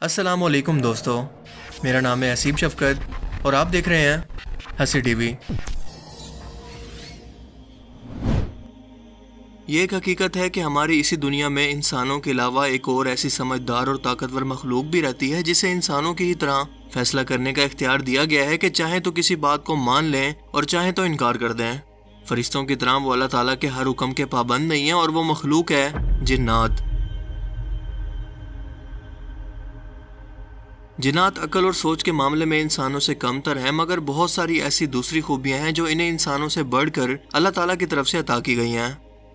अस्सलाम वालेकुम दोस्तों, मेरा नाम है असीब शफकत और आप देख रहे हैं हंसी टीवी। ये एक हकीकत है कि हमारी इसी दुनिया में इंसानों के अलावा एक और ऐसी समझदार और ताकतवर मखलूक भी रहती है जिसे इंसानों की ही तरह फैसला करने का इख्तियार दिया गया है कि चाहे तो किसी बात को मान लें और चाहे तो इनकार कर दें। फरिश्तों की तरह वो अल्लाह ताला के हर हुक्म के पाबंद नहीं है और वो मखलूक है जिन्नात। जिन्नात अक्ल और सोच के मामले में इंसानों से कमतर हैं, मगर बहुत सारी ऐसी दूसरी खूबियां हैं जो इन्हें इंसानों से बढ़कर अल्लाह ताला की तरफ से अता की गई हैं।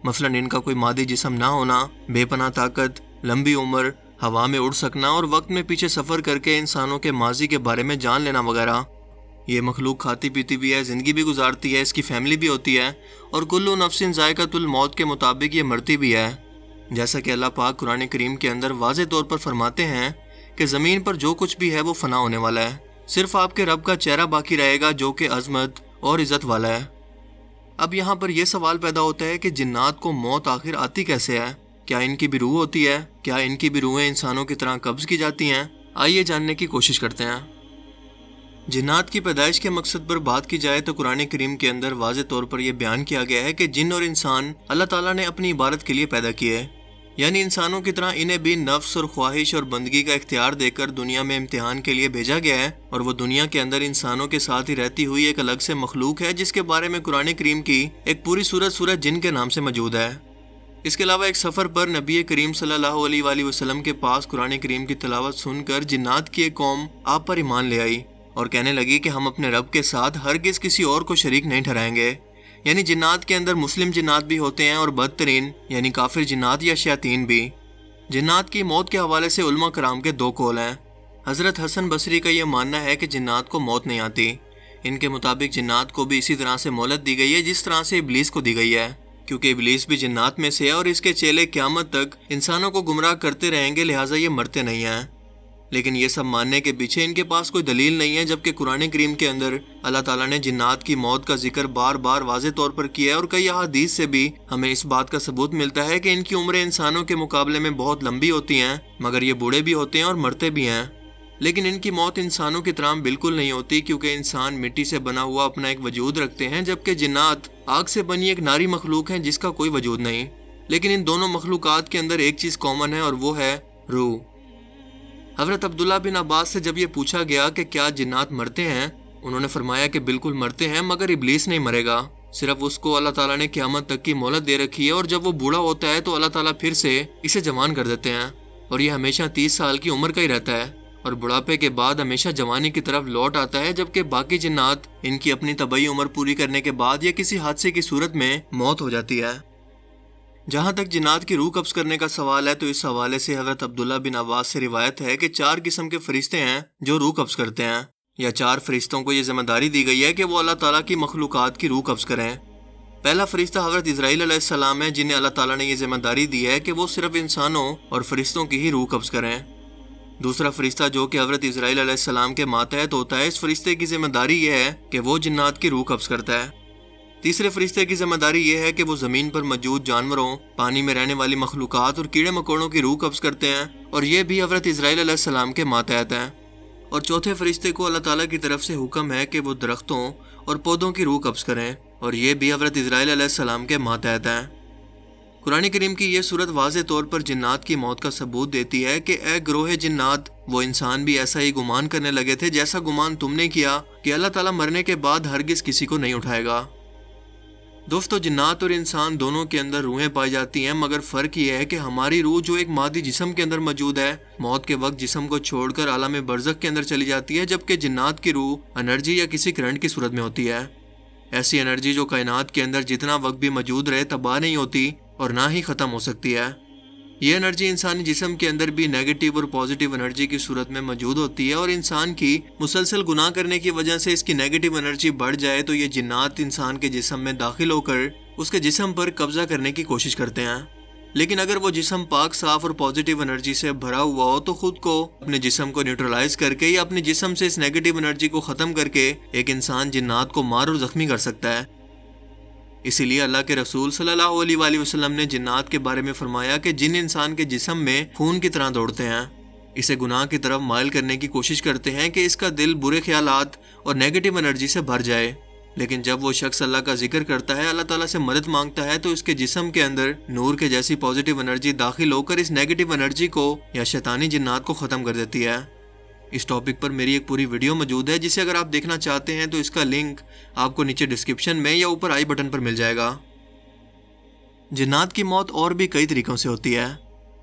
मसलन इनका कोई मादी जिस्म ना होना, बेपनाह ताकत, लंबी उम्र, हवा में उड़ सकना और वक्त में पीछे सफ़र करके इंसानों के माजी के बारे में जान लेना वगैरह। ये मखलूक खाती पीती भी है, ज़िंदगी भी गुजारती है, इसकी फैमिली भी होती है और कुल्लु नफ्सिन ज़ायक़तुल मौत के मुताबिक ये मरती भी है। जैसा कि अल्लाह पाक कुरान करीम के अंदर वाज़े तौर पर फरमाते हैं कि ज़मीन पर जो कुछ भी है वो फना होने वाला है, सिर्फ आपके रब का चेहरा बाकी रहेगा जो कि अजमत और इज़्ज़त वाला है। अब यहाँ पर यह सवाल पैदा होता है कि जिन्नात को मौत आखिर आती कैसे है? क्या इनकी भी रूह होती है? क्या इनकी भी रूहें इंसानों की तरह कब्ज़ की जाती हैं? आइए जानने की कोशिश करते हैं। जिन्नात की पैदाइश के मकसद पर बात की जाए तो कुरान करीम के अंदर वाज़े तौर पर यह बयान किया गया है कि जिन और इंसान अल्लाह ताला ने अपनी इबादत के लिए पैदा किए, यानी इंसानों की तरह इन्हें भी नफ्स और ख्वाहिश और बंदगी का इख्तियार देकर दुनिया में इम्तिहान के लिए भेजा गया है और वो दुनिया के अंदर इंसानों के साथ ही रहती हुई एक अलग से मखलूक है जिसके बारे में कुरान करीम की एक पूरी सूरत जिन के नाम से मौजूद है। इसके अलावा एक सफ़र पर नबी करीम सल्लल्लाहु अलैहि वसल्लम के पास कुरान करीम की तिलावत सुनकर जिन्नात की एक कौम आप पर ईमान ले आई और कहने लगी कि हम अपने रब के साथ हरगिज़ किसी और को शरीक नहीं ठहराएंगे। यानी जिन्नात के अंदर मुस्लिम जिन्नात भी होते हैं और बदतरीन यानी काफिर जिन्नात या शयातीन भी। जिन्नात की मौत के हवाले से उलमा कराम के दो कौल हैं। हज़रत हसन बसरी का यह मानना है कि जिन्नात को मौत नहीं आती। इनके मुताबिक जिन्नात को भी इसी तरह से मोहलत दी गई है जिस तरह से इबलीस को दी गई है, क्योंकि इबलीस भी जिन्नात में से है और इसके चेले क़यामत तक इंसानों को गुमराह करते रहेंगे, लिहाजा ये मरते नहीं हैं। लेकिन ये सब मानने के पीछे इनके पास कोई दलील नहीं है, जबकि कुरान करीम के अंदर अल्लाह ताला ने जिन्नात की मौत का जिक्र बार बार वाज़े तौर पर किया है और कई अहादीस से भी हमें इस बात का सबूत मिलता है कि इनकी उम्रें इंसानों के मुकाबले में बहुत लंबी होती हैं, मगर ये बूढ़े भी होते हैं और मरते भी हैं। लेकिन इनकी मौत इंसानों की तरह बिल्कुल नहीं होती, क्योंकि इंसान मिट्टी से बना हुआ अपना एक वजूद रखते हैं, जबकि जिन्नात आग से बनी एक नारी मखलूक है जिसका कोई वजूद नहीं। लेकिन इन दोनों मखलूकात के अंदर एक चीज़ कॉमन है और वो है रूह। हज़रत अब्दुल्ला बिन अब्बास से जब ये पूछा गया कि क्या जिन्नात मरते हैं, उन्होंने फरमाया कि बिल्कुल मरते हैं, मगर इबलीस नहीं मरेगा। सिर्फ उसको अल्लाह ताला ने क़यामत तक की मोहलत दे रखी है और जब वो बूढ़ा होता है तो अल्लाह ताला फिर से इसे जवान कर देते हैं और ये हमेशा 30 साल की उम्र का ही रहता है और बुढ़ापे के बाद हमेशा जवानी की तरफ लौट आता है। जबकि बाकी जिन्नात इनकी अपनी तबई उम्र पूरी करने के बाद या किसी हादसे की सूरत में मौत हो जाती है। जहाँ तक जिन्नात की रूह कब्ज़ करने का सवाल है तो इस हवाले से हज़रत अब्दुल्ला बिन अब्बास से रिवायत है कि 4 किस्म के फरिश्ते हैं जो रूह कब्ज़ करते हैं, या 4 फरिश्तों को ये जिम्मेदारी दी गई है कि वो अल्लाह ताला की मखलूकात की रूह कब्ज़ करें। पहला फरिश्ता हज़रत इज़राइल अलैहिस्सलाम है, जिन्हें अल्लाह ताला ने ये जिम्मेदारी दी है कि वो सिर्फ इंसानों और फरिश्तों की ही रूह कब्ज़ करें। दूसरा फरिश्ता जो कि हज़रत इज़राइल अलैहिस्सलाम के मातहत होता है, इस फरिश्ते की जिम्मेदारी ये है कि वो जिन्नात की रूह कब्ज़ करता है। तीसरे फरिश्ते की जिम्मेदारी यह है कि वो ज़मीन पर मौजूद जानवरों, पानी में रहने वाली मखलूकात और कीड़े मकोड़ों की रूह कब्ज़ करते हैं और ये भी हज़रत इज़राइल अलैहिस्सलाम के मातहत हैं। और चौथे फरिश्ते को अल्लाह ताला की तरफ से हुक्म है कि वो दरख्तों और पौधों की रूह कब्ज़ करें और ये भी हज़रत इज़राइल अलैहिस्सलाम के मातहत हैं। कुरान करीम की यह सूरत वाज़े तौर पर जिन्नात की मौत का सबूत देती है कि ए ग्रोह जिन्नात, वो इंसान भी ऐसा ही गुमान करने लगे थे जैसा गुमान तुमने किया कि अल्लाह ताला मरने के बाद हरगिज़ किसी को नहीं उठाएगा। दोस्तों, जिन्नात और इंसान दोनों के अंदर रूहें पाई जाती हैं, मगर फ़र्क यह है कि हमारी रूह जो एक मादी जिस्म के अंदर मौजूद है, मौत के वक्त जिस्म को छोड़कर आलम बरज़ख के अंदर चली जाती है, जबकि जिन्नात की रूह एनर्जी या किसी करंट की सूरत में होती है। ऐसी एनर्जी जो कायनात के अंदर जितना वक्त भी मौजूद रहे तबाह नहीं होती और ना ही ख़त्म हो सकती है। ये एनर्जी इंसानी जिस्म के अंदर भी नेगेटिव और पॉजिटिव एनर्जी की सूरत में मौजूद होती है और इंसान की मुसलसल गुनाह करने की वजह से इसकी नेगेटिव एनर्जी बढ़ जाए तो ये जिन्नात इंसान के जिस्म में दाखिल होकर उसके जिस्म पर कब्जा करने की कोशिश करते हैं। लेकिन अगर वो जिस्म पाक साफ और पॉजिटिव एनर्जी से भरा हुआ हो तो खुद को, अपने जिस्म को न्यूट्रलाइज करके या अपने जिस्म से इस नेगेटिव एनर्जी को ख़त्म करके एक इंसान जिन्नात को मार और ज़ख्मी कर सकता है। इसीलिए अल्लाह के रसूल सल्लल्लाहु अलैहि वसल्लम ने जिन्नात के बारे में फरमाया कि जिन इंसान के जिस्म में खून की तरह दौड़ते हैं, اسے گناہ کی طرف مائل کرنے کی کوشش کرتے ہیں کہ اس کا دل برے خیالات اور نیگیٹو انرجی سے بھر جائے۔ لیکن جب وہ شخص اللہ کا ذکر کرتا ہے، اللہ تعالیٰ سے مدد مانگتا ہے، تو اس کے جسم کے اندر نور کے جیسی پازیٹیو انرجی داخل ہو کر اس نیگیٹو انرجی کو یا شیطانی جنات کو ختم کر دیتی ہے۔ اس ٹاپک پر میری ایک پوری ویڈیو موجود ہے، جسے اگر آپ دیکھنا چاہتے ہیں تو اس کا لنک آپ کو نیچے ڈسکرپشن میں یا اوپر آئی بٹن پر مل جائے گا۔ جنات کی موت اور بھی کئی طریقوں سے ہوتی ہے۔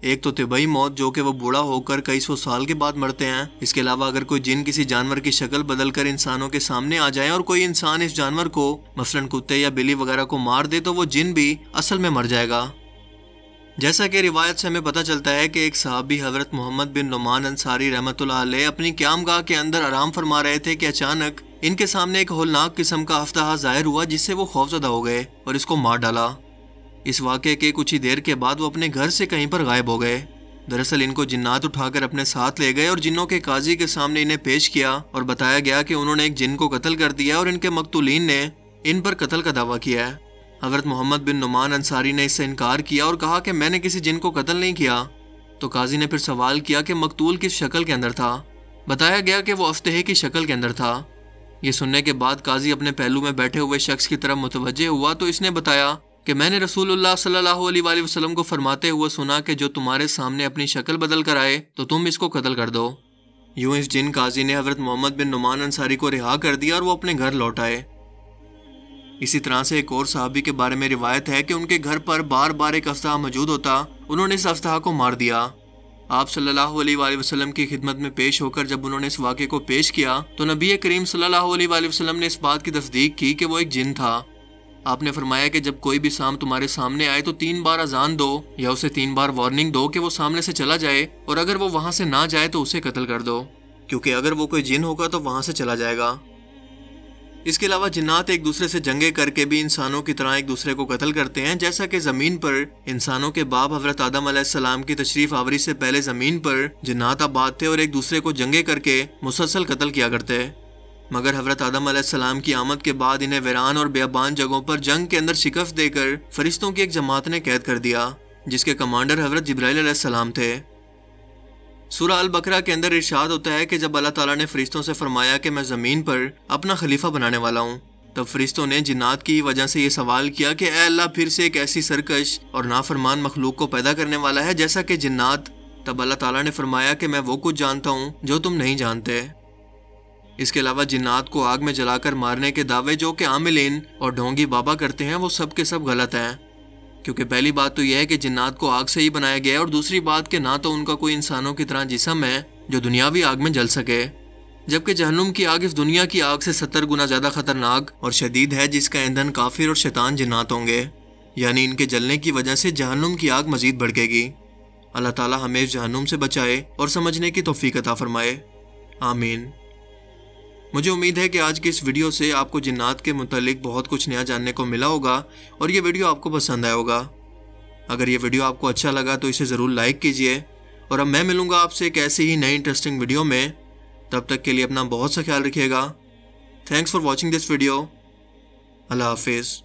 ایک تو طبعی موت، جو کہ وہ بوڑھا ہو کر کئی سو سال کے بعد مرتے ہیں۔ اس کے علاوہ اگر کوئی جن کسی جانور کی شکل بدل کر انسانوں کے سامنے آ جائے اور کوئی انسان اس جانور کو مثلاً کتے یا بلی وغیرہ کو مار دے، تو وہ جن بھی اصل میں مر جائے گا۔ جیسا کہ روایت سے ہمیں پتہ چلتا ہے کہ ایک صحابی حضرت محمد بن نعمان انصاری رحمۃ اللہ علیہ اپنی قیام گاہ کے اندر آرام فرما رہے تھے کہ اچانک ان کے سامنے ایک ہولناک قسم کا ہفتہ ظاہر ہوا، جس سے وہ خوفزدہ ہو گئے اور اس کو مار ڈالا۔ اس واقعے کے کچھ ہی دیر کے بعد وہ اپنے گھر سے کہیں پر غائب ہو گئے۔ دراصل ان کو جنات اٹھا کر اپنے ساتھ لے گئے اور جنوں کے قاضی کے سامنے انہیں پیش کیا اور بتایا گیا کہ انہوں نے ایک جن کو قتل کر دیا اور ان کے مقتولین نے ان پر قتل کا دعویٰ کیا ہے۔ حضرت محمد بن نعمان انصاری نے اس سے انکار کیا اور کہا کہ میں نے کسی جن کو قتل نہیں کیا۔ تو قاضی نے پھر سوال کیا کہ مقتول کس شکل کے اندر تھا۔ بتایا گیا کہ وہ افتحے کی شکل کے اندر تھا۔ یہ سننے کے بعد قاضی اپنے پہلو میں بیٹھے ہوئے شخص کی طرف متوجہ ہوا تو اس نے بتایا کہ میں نے رسول اللہ صلی اللہ علیہ وآلہ وسلم کو فرماتے ہوئے سنا کہ جو تمہارے سامنے اپنی شکل بدل کر آئے تو تم اس کو قتل کر دو۔ یوں اس جن قاضی نے حضرت محمد بن نعمان انصاری کو رہا کر دیا اور وہ اپنے گھر لوٹ آئے۔ اسی طرح سے ایک اور صحابی کے بارے میں روایت ہے کہ ان کے گھر پر بار بار ایک افسہ موجود ہوتا، انہوں نے اس افسہ کو مار دیا۔ آپ صلی اللہ علیہ وآلہ وسلم کی خدمت میں پیش ہو کر جب انہوں نے اس واقعے کو پیش کیا تو نبی کریم صلی اللہ علیہ وآلہ وسلم نے اس بات کی تصدیق کی کہ وہ ایک جن تھا۔ آپ نے فرمایا کہ جب کوئی بھی سام تمہارے سامنے آئے تو 3 بار اذان دو یا اسے 3 بار وارننگ دو کہ وہ سامنے سے چلا جائے، اور اگر وہ وہاں سے نہ جائے تو اسے قتل کر دو، کیونکہ اگر وہ کوئی جن ہوگا تو وہاں سے چلا جائے گا۔ اس کے علاوہ جنات ایک دوسرے سے جنگیں کر کے بھی انسانوں کی طرح ایک دوسرے کو قتل کرتے ہیں، جیسا کہ زمین پر انسانوں کے باپ حضرت آدم علیہ السلام کی تشریف آوری سے پہلے زمین پر جنات آباد تھے اور ایک دوسرے کو جنگیں کر کے مسلسل قتل کیا کرتے، مگر حضرت آدم علیہ السلام کی آمد کے بعد انہیں ویران اور بیابان جگہوں پر جنگ کے اندر شکست دے کر فرشتوں کی ایک جماعت نے قید کر دیا، جس کے کمانڈر حضرت جبرائیل علیہ السلام تھے۔ سورہ البقرہ کے اندر ارشاد ہوتا ہے کہ جب اللہ تعالیٰ نے فرشتوں سے فرمایا کہ میں زمین پر اپنا خلیفہ بنانے والا ہوں، تب فرشتوں نے جنات کی وجہ سے یہ سوال کیا کہ اے اللہ، پھر سے ایک ایسی سرکش اور نافرمان مخلوق کو پیدا کرنے والا ہے جیسا کہ جنات؟ تب اللہ تعالیٰ نے فرمایا کہ میں وہ کچھ جانتا ہوں جو تم نہیں جانتے۔ اس کے علاوہ جنات کو آگ میں جلا کر مارنے کے دعوے جو کہ عاملین اور ڈھونگی بابا کرتے ہیں، وہ سب کے سب غلط ہیں، کیونکہ پہلی بات تو یہ ہے کہ جنات کو آگ سے ہی بنایا گیا ہے، اور دوسری بات کہ نہ تو ان کا کوئی انسانوں کی طرح جسم ہے جو دنیاوی آگ میں جل سکے، جبکہ جہنم کی آگ اس دنیا کی آگ سے 70 گنا زیادہ خطرناک اور شدید ہے، جس کا ایندھن کافر اور شیطان جنات ہوں گے، یعنی ان کے جلنے کی وجہ سے جہنم کی آگ مزید بڑھے گی۔ اللہ تعالی ہمیں اس جہنم سے بچائے اور سمجھنے کی توفیق عطا فرمائے، آمین۔ مجھے امید ہے کہ آج کی اس ویڈیو سے آپ کو جنات کے متعلق بہت کچھ نیا جاننے کو ملا ہوگا اور یہ ویڈیو آپ کو پسند آیا ہوگا۔ اگر یہ ویڈیو آپ کو اچھا لگا تو اسے ضرور لائک کیجئے، اور اب میں ملوں گا آپ سے ایک ایسی ہی نئی انٹرسٹنگ ویڈیو میں۔ تب تک کے لیے اپنا بہت سا خیال رکھیے گا۔ Thanks for watching this video. اللہ حافظ۔